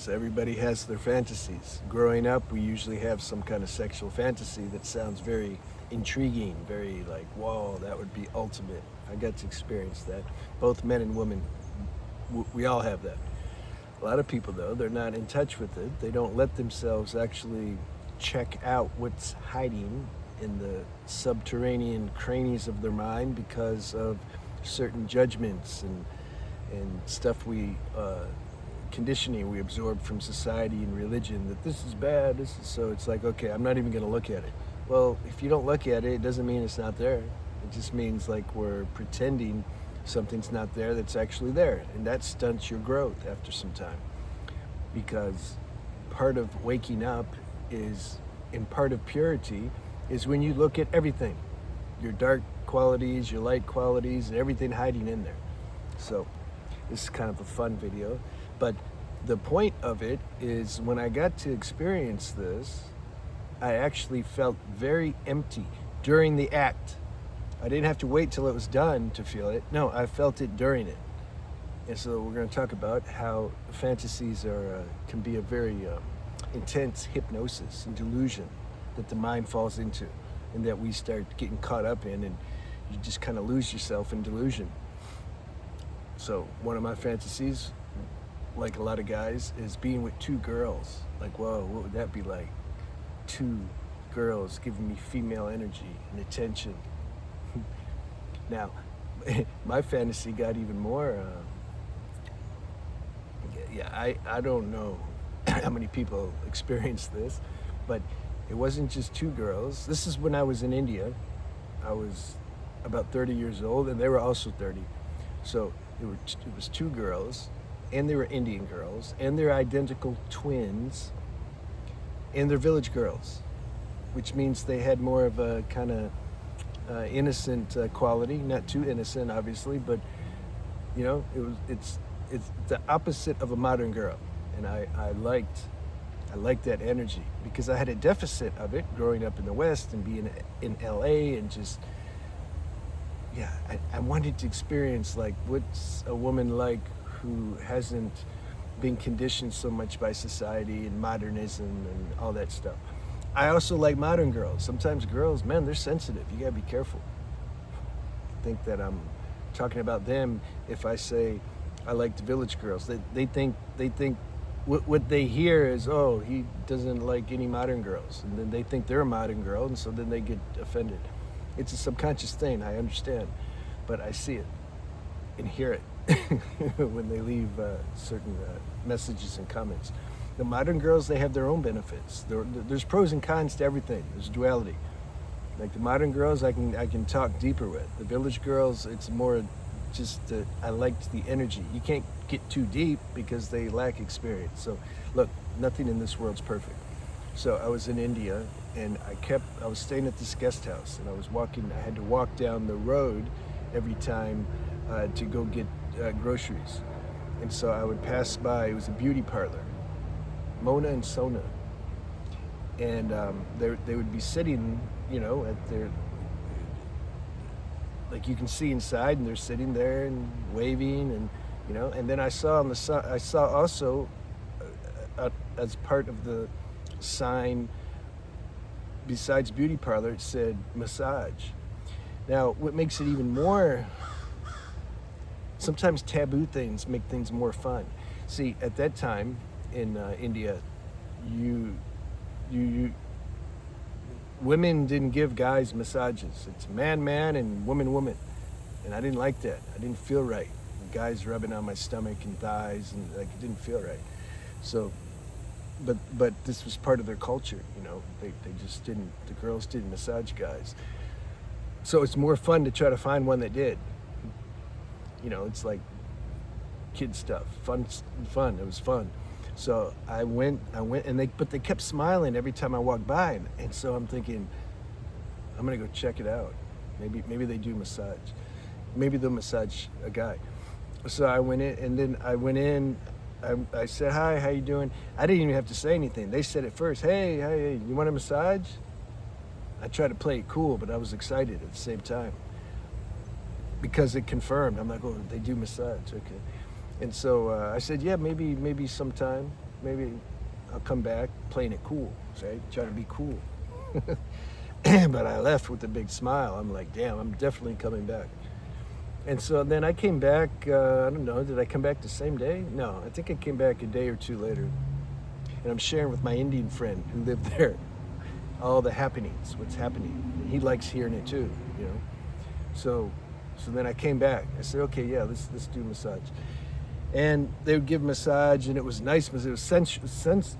fantasies. Everybody has their fantasies. Growing up, we usually have some kind of sexual fantasy that sounds very intriguing, very like, whoa, that would be ultimate. I got to experience that. Both men and women, we all have that. A lot of people, though, they're not in touch with it. They don't let themselves actually check out what's hiding in the subterranean crannies of their mind because of certain judgments and stuff conditioning we absorb from society and religion, that this is bad, so it's like, okay, I'm not even going to look at it. Well, if you don't look at it, it doesn't mean it's not there. It just means like we're pretending something's not there that's actually there, and that stunts your growth after some time, because part of waking up is, and part of purity is when you look at everything, your dark qualities, your light qualities, and everything hiding in there. So this is kind of a fun video, but the point of it is when I got to experience this, I actually felt very empty during the act. I didn't have to wait till it was done to feel it. No, I felt it during it. And so we're going to talk about how fantasies can be a very intense hypnosis and delusion that the mind falls into, and that we start getting caught up in, and you just kind of lose yourself in delusion. So one of my fantasies, like a lot of guys, is being with two girls. Like, whoa, what would that be like? Two girls giving me female energy and attention. Now, my fantasy got even more, I don't know how many people experience this, but it wasn't just two girls. This is when I was in India. I was about 30 years old, and they were also 30. So it was two girls, and they were Indian girls, and they're identical twins, and they're village girls, which means they had more of a kind of innocent quality, not too innocent, obviously, but you know, it's the opposite of a modern girl, and I liked that energy because I had a deficit of it growing up in the West and being in LA, and just, yeah, I wanted to experience like what's a woman like who hasn't been conditioned so much by society and modernism and all that stuff. I also like modern girls. Sometimes girls, man, they're sensitive. You gotta be careful. I think that I'm talking about them if I say I like the village girls. They think what they hear is, oh, he doesn't like any modern girls, and then they think they're a modern girl, and so then they get offended. It's a subconscious thing, I understand, but I see it and hear it when they leave certain messages and comments. The modern girls, they have their own benefits. There's pros and cons to everything. There's duality. Like the modern girls, I can talk deeper with. The village girls, it's more just I liked the energy. You can't get too deep because they lack experience. So look, nothing in this world's perfect. So I was in India, and I was staying at this guest house, and I had to walk down the road every time to go get groceries. And so I would pass by, it was a beauty parlor, Mona and Sona. And they would be sitting, you know, at their, like you can see inside, and they're sitting there and waving, and you know. And then I saw also as part of the sign, besides beauty parlor, it said massage. Now, what makes it even more, sometimes taboo things make things more fun. See, at that time in India, women didn't give guys massages. It's man and woman, and I didn't like that. I didn't feel right. Guys rubbing on my stomach and thighs, and like it didn't feel right. So, but this was part of their culture, you know. They just didn't. The girls didn't massage guys. So it's more fun to try to find one that did. You know, it's like kid stuff, fun. It was fun. So I went, and they kept smiling every time I walked by, and so I'm thinking, I'm gonna go check it out. Maybe they do massage. Maybe they'll massage a guy. So I went in, and then I said, hi, how you doing? I didn't even have to say anything. They said it first. Hey, you want a massage? I tried to play it cool, but I was excited at the same time because it confirmed. I'm like, oh, they do massage, okay. And so I said, yeah, maybe sometime. maybe I'll come back playing it cool, right? Trying to be cool. But I left with a big smile. I'm like, damn, I'm definitely coming back. And so then I came back, I don't know, did I come back the same day? No, I think I came back a day or two later. And I'm sharing with my Indian friend who lived there all the happenings, what's happening. And he likes hearing it too, you know. So then I came back. I said, okay, yeah, let's do a massage. And they would give massage, and it was nice, it was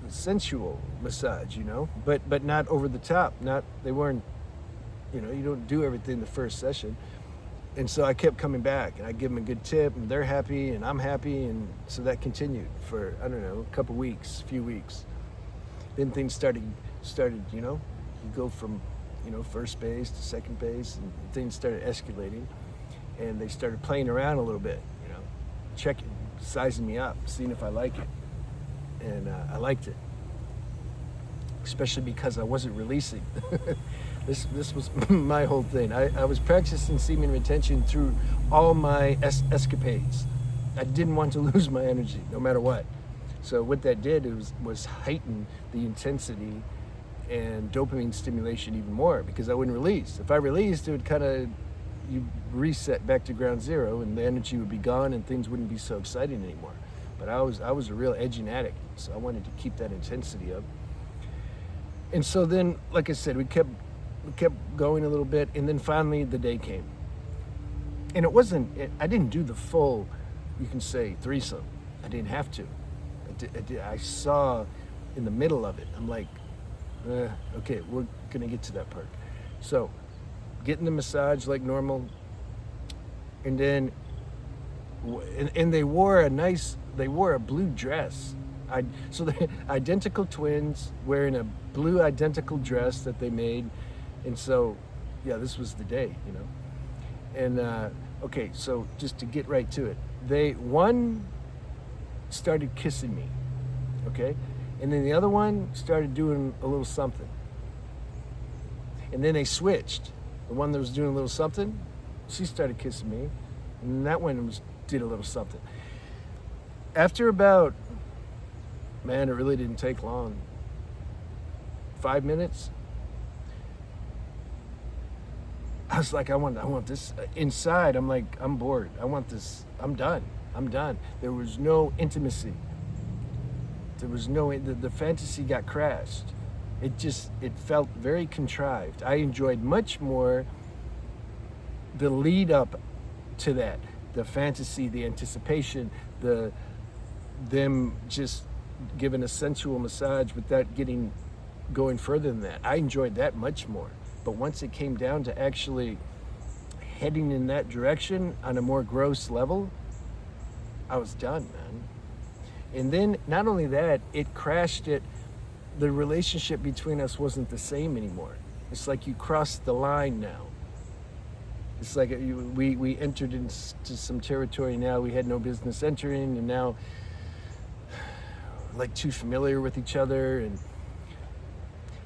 sensual massage, you know, but not over the top. They weren't, you know, you don't do everything the first session. And so I kept coming back, and I give them a good tip, and they're happy, and I'm happy, and so that continued for, I don't know, a few weeks. Then things started, you know, you go from, you know, first base to second base, and things started escalating, and they started playing around a little bit, you know, checking, sizing me up, seeing if I like it, and I liked it, especially because I wasn't releasing. This was my whole thing. I was practicing semen retention through all my escapades. I didn't want to lose my energy, no matter what. So what that did was heighten the intensity and dopamine stimulation even more, because I wouldn't release. If I released, it would kind of, you reset back to ground zero, and the energy would be gone, and things wouldn't be so exciting anymore. But I was a real edging addict, so I wanted to keep that intensity up. And so then, like I said, we kept going a little bit, and then finally the day came. And I didn't do the full, you can say, threesome. I didn't have to. I saw in the middle of it, I'm like, okay, we're gonna get to that part. So, getting the massage like normal, and then, and they wore a blue dress. So they're identical twins wearing a blue identical dress that they made. And so, yeah, this was the day, you know. And okay, so just to get right to it, one started kissing me, okay, and then the other one started doing a little something, and then they switched. The one that was doing a little something, she started kissing me, and that one did a little something. After about, man, it really didn't take long. 5 minutes. I was like, I want this. Inside, I'm like, I'm bored. I want this. I'm done. There was no intimacy. There was the fantasy got crashed. It felt very contrived. I enjoyed much more the lead up to that, the fantasy, the anticipation, them just giving a sensual massage without going further than that. I enjoyed that much more. But once it came down to actually heading in that direction on a more gross level, I was done, man. And then not only that, it crashed it. The relationship between us wasn't the same anymore. It's like you crossed the line now. It's like we entered into some territory now we had no business entering, and now like too familiar with each other. And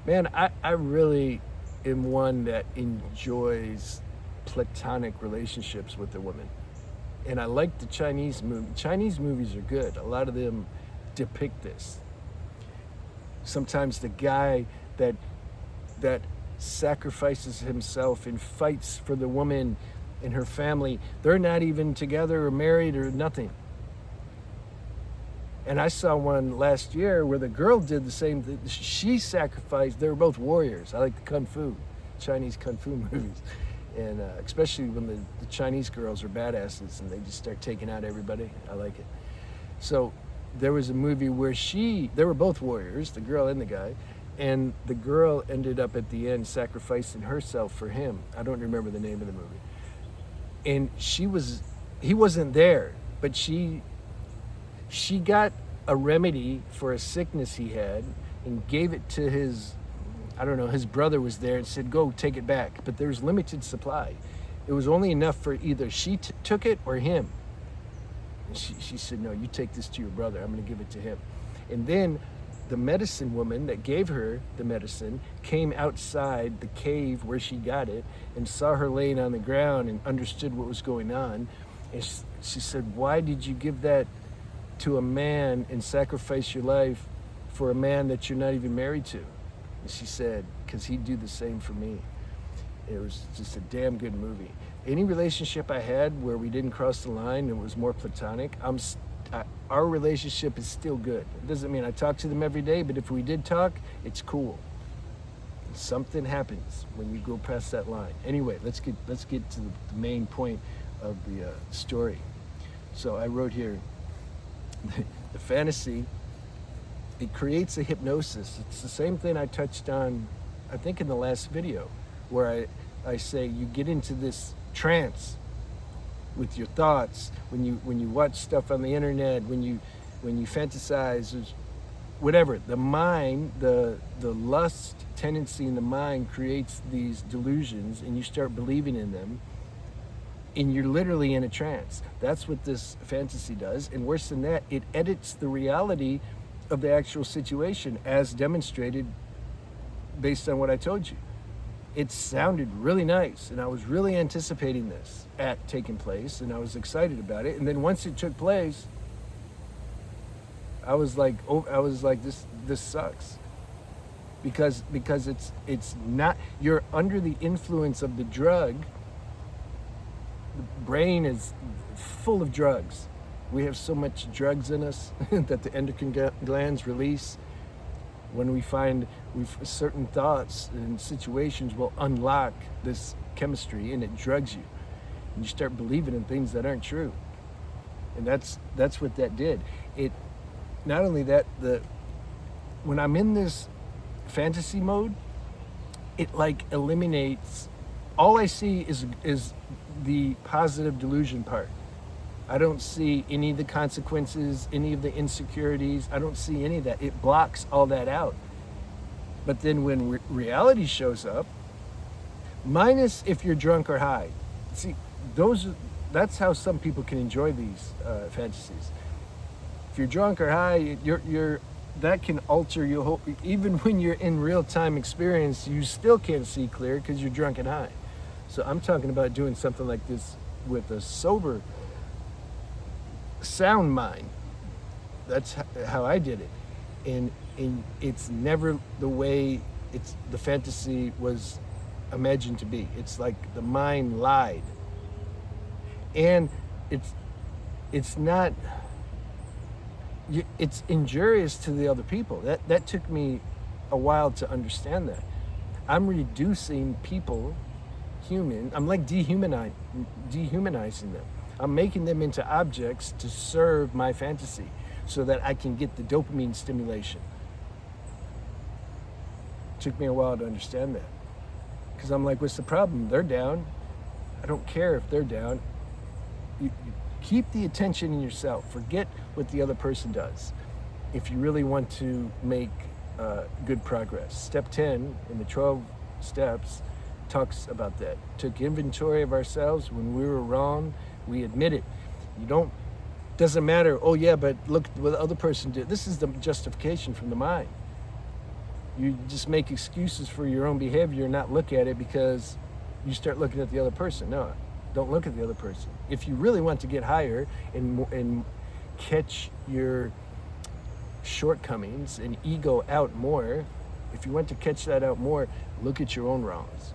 man, I really am one that enjoys platonic relationships with a woman. And I like the Chinese movie. Chinese movies are good. A lot of them depict this. Sometimes the guy that sacrifices himself and fights for the woman and her family, they're not even together or married or nothing. And I saw one last year where the girl did the same thing. She sacrificed. They were both warriors. I like the Chinese kung fu movies. And especially when the Chinese girls are badasses and they just start taking out everybody. I like it. So there was a movie where they were both warriors, the girl and the guy, and the girl ended up at the end sacrificing herself for him. I don't remember the name of the movie. And he wasn't there, but she got a remedy for a sickness he had and gave it to his brother was there and said, go take it back. But there's limited supply. It was only enough for either she took it or him. And she said, no, you take this to your brother. I'm going to give it to him. And then the medicine woman that gave her the medicine came outside the cave where she got it and saw her laying on the ground and understood what was going on. And she said, why did you give that to a man and sacrifice your life for a man that you're not even married to? And she said, because he'd do the same for me. It was just a damn good movie. Any relationship I had where we didn't cross the line and it was more platonic, our relationship is still good. It doesn't mean I talk to them every day, but if we did talk, it's cool. Something happens when you go past that line. Anyway, let's get to the main point of the story. So I wrote here, the fantasy, it creates a hypnosis. It's the same thing I touched on, I think in the last video, where I say you get into this trance with your thoughts when you watch stuff on the internet, when you fantasize, whatever. The mind, the lust tendency in the mind creates these delusions, and you start believing in them, and you're literally in a trance. That's what this fantasy does. And worse than that, it edits the reality of the actual situation as demonstrated based on what I told you. It sounded really nice, and I was really anticipating this act taking place, and I was excited about it. And then once it took place, I was like, this sucks, because it's not, you're under the influence of the drug. The brain is full of drugs. We have so much drugs in us that the endocrine glands release. When we find certain thoughts and situations will unlock this chemistry, and it drugs you, and you start believing in things that aren't true. And that's what that did. It not only that, when I'm in this fantasy mode, it like eliminates, all I see is the positive delusion part. I don't see any of the consequences, any of the insecurities. I don't see any of that. It blocks all that out. But then when reality shows up, minus if you're drunk or high. See, that's how some people can enjoy these fantasies. If you're drunk or high, that can alter your whole, even when you're in real-time experience, you still can't see clear because you're drunk and high. So I'm talking about doing something like this with a sober, sound mind. That's how I did it. And it's never the way the fantasy was imagined to be. It's like the mind lied. And it's not, it's injurious to the other people. That took me a while to understand that. I'm reducing people, I'm like dehumanizing them. I'm making them into objects to serve my fantasy so that I can get the dopamine stimulation. It took me a while to understand that. Because I'm like, what's the problem? They're down. I don't care if they're down. You keep the attention in yourself. Forget what the other person does if you really want to make good progress. Step 10 in the 12 steps talks about that. Took inventory of ourselves. When we were wrong, we admit it. Doesn't matter, oh yeah, but look what the other person did. This is the justification from the mind. You just make excuses for your own behavior and not look at it because you start looking at the other person. No, don't look at the other person. If you really want to get higher and catch your shortcomings and ego out more, if you want to catch that out more, look at your own wrongs.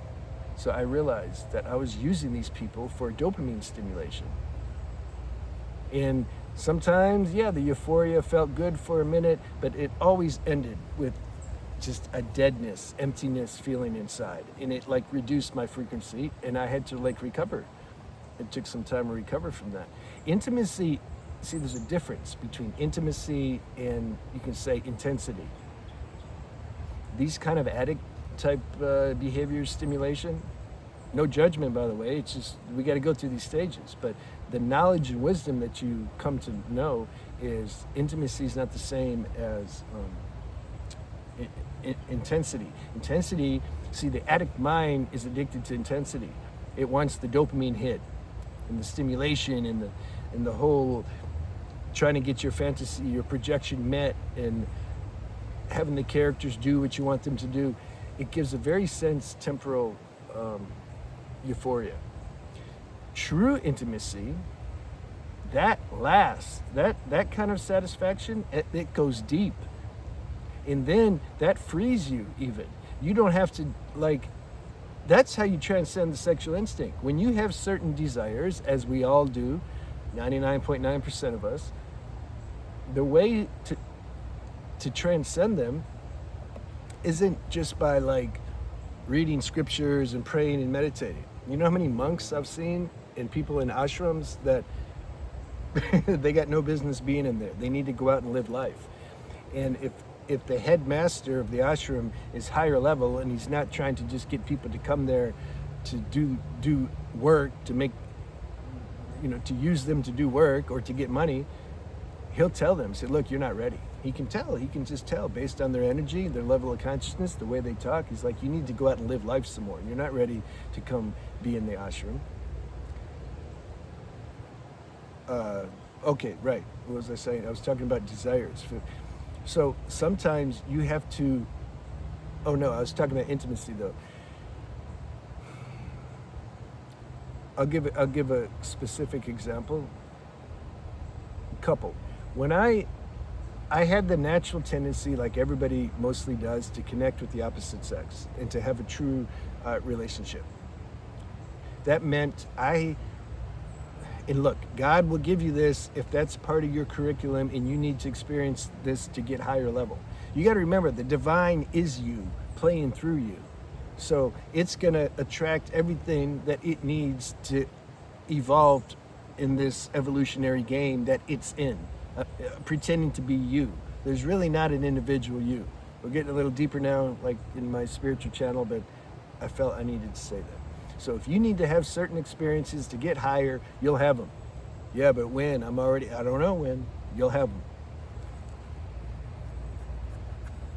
So I realized that I was using these people for dopamine stimulation. And sometimes, yeah, the euphoria felt good for a minute, but it always ended with just a deadness, emptiness feeling inside. And it like reduced my frequency, and I had to like recover. It took some time to recover from that. Intimacy, see, there's a difference between intimacy and, you can say, intensity. These kind of addict type behavior stimulation, no judgment, by the way, it's just we got to go through these stages. But the knowledge and wisdom that you come to know is intimacy is not the same as intensity. Intensity, see, the addict mind is addicted to intensity. It wants the dopamine hit and the stimulation and the whole trying to get your fantasy, your projection met, and having the characters do what you want them to do. It gives a very temporal euphoria. True intimacy, that lasts. That kind of satisfaction, it goes deep. And then that frees you even. You don't have to, like, that's how you transcend the sexual instinct. When you have certain desires, as we all do, 99.9% of us, the way to transcend them isn't just by like reading scriptures and praying and meditating. You know how many monks I've seen and people in ashrams that they got no business being in there. They need to go out and live life. And if the headmaster of the ashram is higher level and he's not trying to just get people to come there to do work, to make, to use them to do work or to get money, he'll tell them, say, look, you're not ready. He can just tell based on their energy, their level of consciousness, the way they talk. He's like, you need to go out and live life some more. You're not ready to come be in the ashram. Okay, right. What was I saying? I was talking about desires. So sometimes you have to, I was talking about intimacy though. I'll give a specific example. Couple. When I had the natural tendency, like everybody mostly does, to connect with the opposite sex and to have a true relationship. That meant and look, God will give you this if that's part of your curriculum and you need to experience this to get higher level. You got to remember, the divine is you playing through you. So it's going to attract everything that it needs to evolve in this evolutionary game that it's in, pretending to be you. There's really not an individual you. We're getting a little deeper now, like in my spiritual channel, but I felt I needed to say that. So if you need to have certain experiences to get higher, you'll have them. Yeah, but when? I don't know when. You'll have them.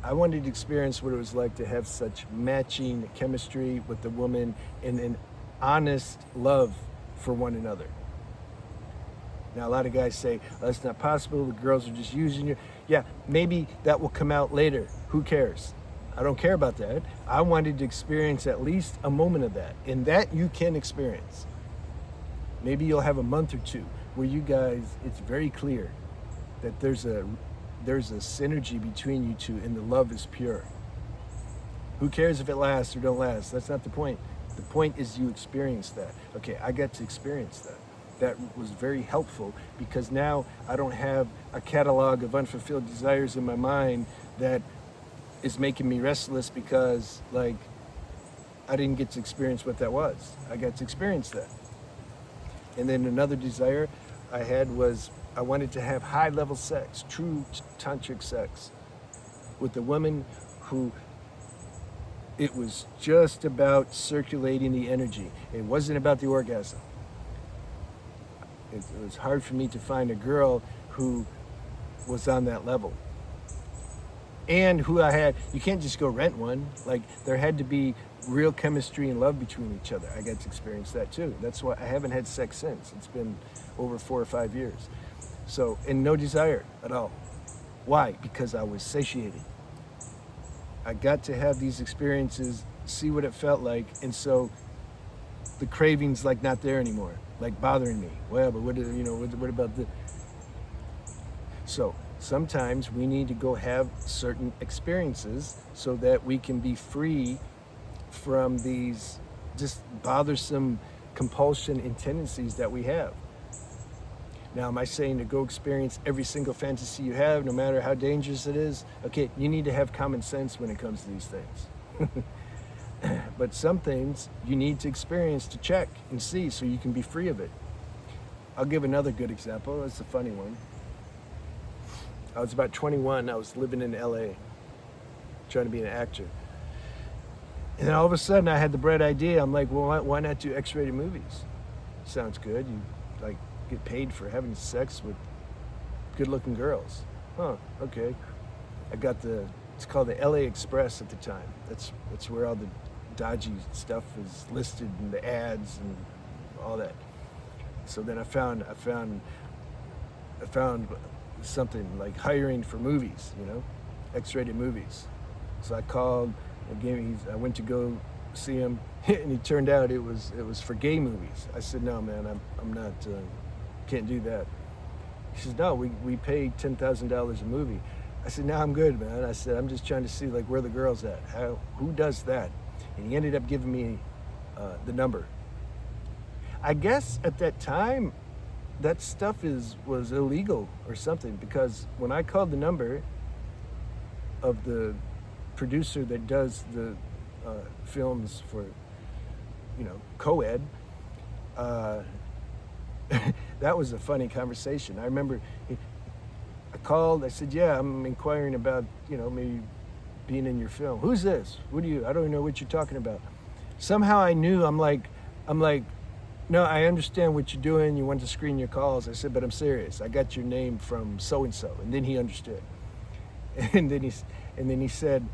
I wanted to experience what it was like to have such matching chemistry with the woman and an honest love for one another. Now, a lot of guys say, oh, that's not possible. The girls are just using you. Yeah, maybe that will come out later. Who cares? I don't care about that. I wanted to experience at least a moment of that. And that you can experience. Maybe you'll have a month or two where you guys, it's very clear that there's a synergy between you two and the love is pure. Who cares if it lasts or don't last? That's not the point. The point is you experience that. Okay, I got to experience that. That was very helpful because now I don't have a catalog of unfulfilled desires in my mind that is making me restless because, like, I didn't get to experience what that was. I got to experience that. And then another desire I had was I wanted to have high-level sex, true tantric sex, with a woman who it was just about circulating the energy. It wasn't about the orgasm. It was hard for me to find a girl who was on that level. And who you can't just go rent one. Like, there had to be real chemistry and love between each other. I got to experience that too. That's why I haven't had sex since. It's been over 4 or 5 years. So, and no desire at all. Why? Because I was satiated. I got to have these experiences, see what it felt like, and so the craving's like not there anymore, like bothering me. Well, but what about the? So sometimes we need to go have certain experiences so that we can be free from these just bothersome compulsion and tendencies that we have. Now, am I saying to go experience every single fantasy you have, no matter how dangerous it is? Okay, you need to have common sense when it comes to these things. But some things you need to experience to check and see so you can be free of it. I'll give another good example. It's a funny one. I was about 21. I was living in LA, trying to be an actor. And then all of a sudden I had the bright idea. I'm like, well, why not do X-rated movies? Sounds good. You like get paid for having sex with good-looking girls. Huh, okay. I got it's called the LA Express at the time. That's where all the dodgy stuff is listed in the ads and all that. So then I found something like hiring for movies, X-rated movies. So I called, I went to go see him, and it turned out it was for gay movies. I said, no, man, I'm not, can't do that. He says, no, we pay $10,000 a movie. I said, no, I'm good, man. I said, I'm just trying to see like where the girl's at. Who does that? And he ended up giving me the number. I guess at that time, that stuff was illegal or something, because when I called the number of the producer that does the films for, co-ed, that was a funny conversation. I remember I called, I said, yeah, I'm inquiring about, maybe being in your film. Who's this? I don't even know what you're talking about. Somehow I knew, I'm like, no, I understand what you're doing. You want to screen your calls. I said, but I'm serious. I got your name from so-and-so. And then he understood. And then he said,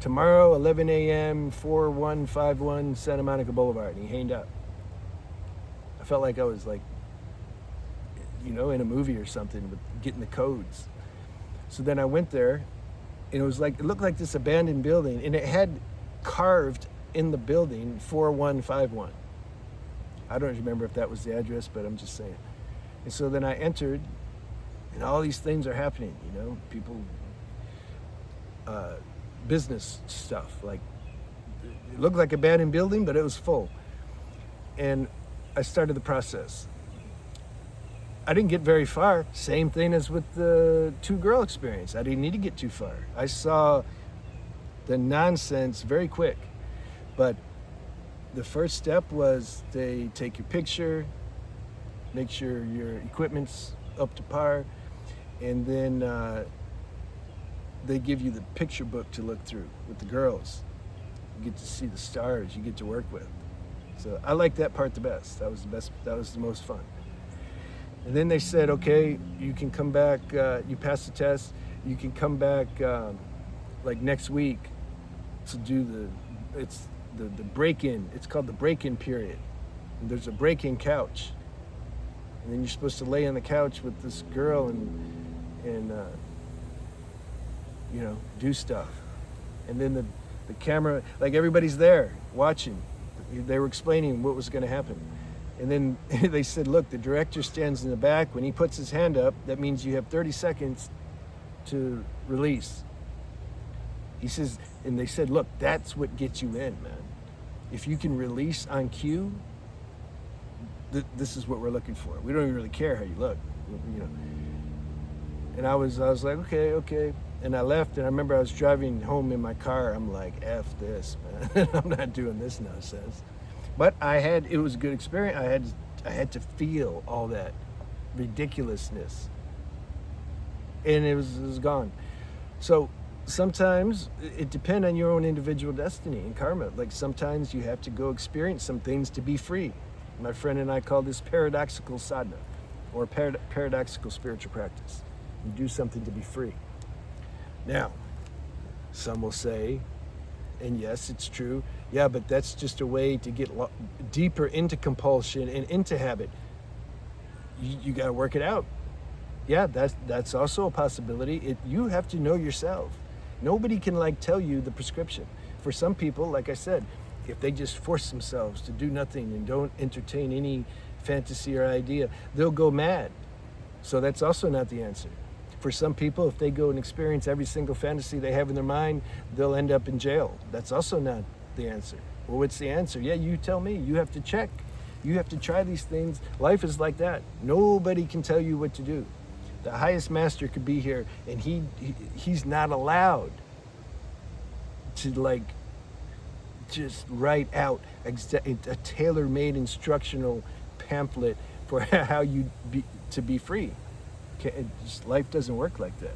tomorrow, 11 a.m., 4151 Santa Monica Boulevard. And he hanged up. I felt like I was like, in a movie or something, with getting the codes. So then I went there, and it looked like this abandoned building, and it had carved in the building 4151. I don't remember if that was the address, but I'm just saying. And so then I entered, and all these things are happening, people, business stuff. Like, it looked like an abandoned building, but it was full. And I started the process. I didn't get very far. Same thing as with the two-girl experience. I didn't need to get too far. I saw the nonsense very quick. But the first step was they take your picture, make sure your equipment's up to par, and then they give you the picture book to look through with the girls. You get to see the stars you get to work with. So I like that part the best. That was the best. That was the most fun. And then they said, okay, you can come back, you passed the test, you can come back like next week to do the break-in. It's called the break-in period. And there's a break-in couch. And then you're supposed to lay on the couch with this girl and do stuff. And then the camera, like everybody's there watching. They were explaining what was going to happen. And then they said, look, the director stands in the back. When he puts his hand up, that means you have 30 seconds to release. He says, and they said, look, that's what gets you in, man. If you can release on cue, this is what we're looking for. We don't even really care how you look, And I was like, okay. And I left, and I remember I was driving home in my car. I'm like, F this, man. I'm not doing this nonsense. But it was a good experience. I had to feel all that ridiculousness. And it was gone. So sometimes it depends on your own individual destiny and karma. Like sometimes you have to go experience some things to be free. My friend and I call this paradoxical sadhana, or paradoxical spiritual practice. You do something to be free. Now, some will say, and yes, it's true, yeah, but that's just a way to get deeper into compulsion and into habit. You got to work it out. Yeah, that's also a possibility. You have to know yourself. Nobody can tell you the prescription. For some people, like I said, if they just force themselves to do nothing and don't entertain any fantasy or idea, they'll go mad. So that's also not the answer. For some people, if they go and experience every single fantasy they have in their mind, they'll end up in jail. That's also not the answer. Well, what's the answer? Yeah, you tell me. You have to check. You have to try these things. Life is like that. Nobody can tell you what to do. The highest master could be here, and he's not allowed to just write out a tailor-made instructional pamphlet for how to be free. Life doesn't work like that.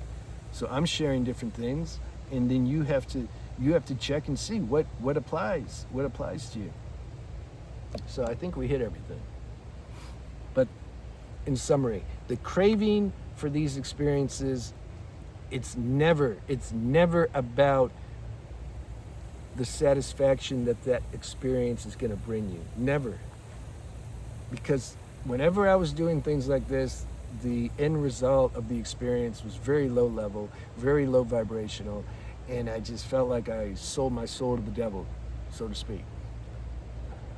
So I'm sharing different things, and then you have to check and see what applies to you. So I think we hit everything. But in summary, the craving for these experiences, it's never about the satisfaction that experience is going to bring you. Never. Because whenever I was doing things like this, the end result of the experience was very low level, very low vibrational, and I just felt like I sold my soul to the devil, so to speak.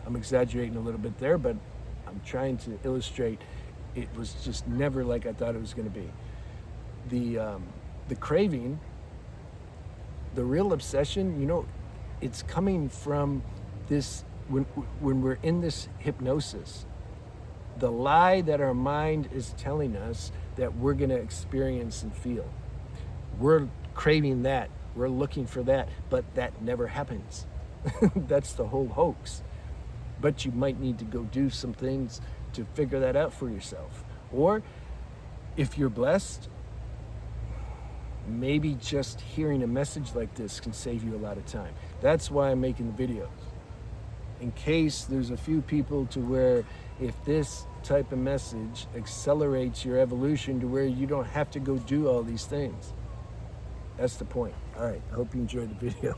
I'm exaggerating a little bit there, but I'm trying to illustrate it was just never like I thought it was going to be. the craving, the real obsession, you know, it's coming from this, when we're in this hypnosis, the lie that our mind is telling us that we're going to experience and feel. We're craving that. We're looking for that, but that never happens. That's the whole hoax. But you might need to go do some things to figure that out for yourself. Or if you're blessed, maybe just hearing a message like this can save you a lot of time. That's why I'm making the videos. In case there's a few people to where if this type of message accelerates your evolution to where you don't have to go do all these things. That's the point. All right, I hope you enjoyed the video.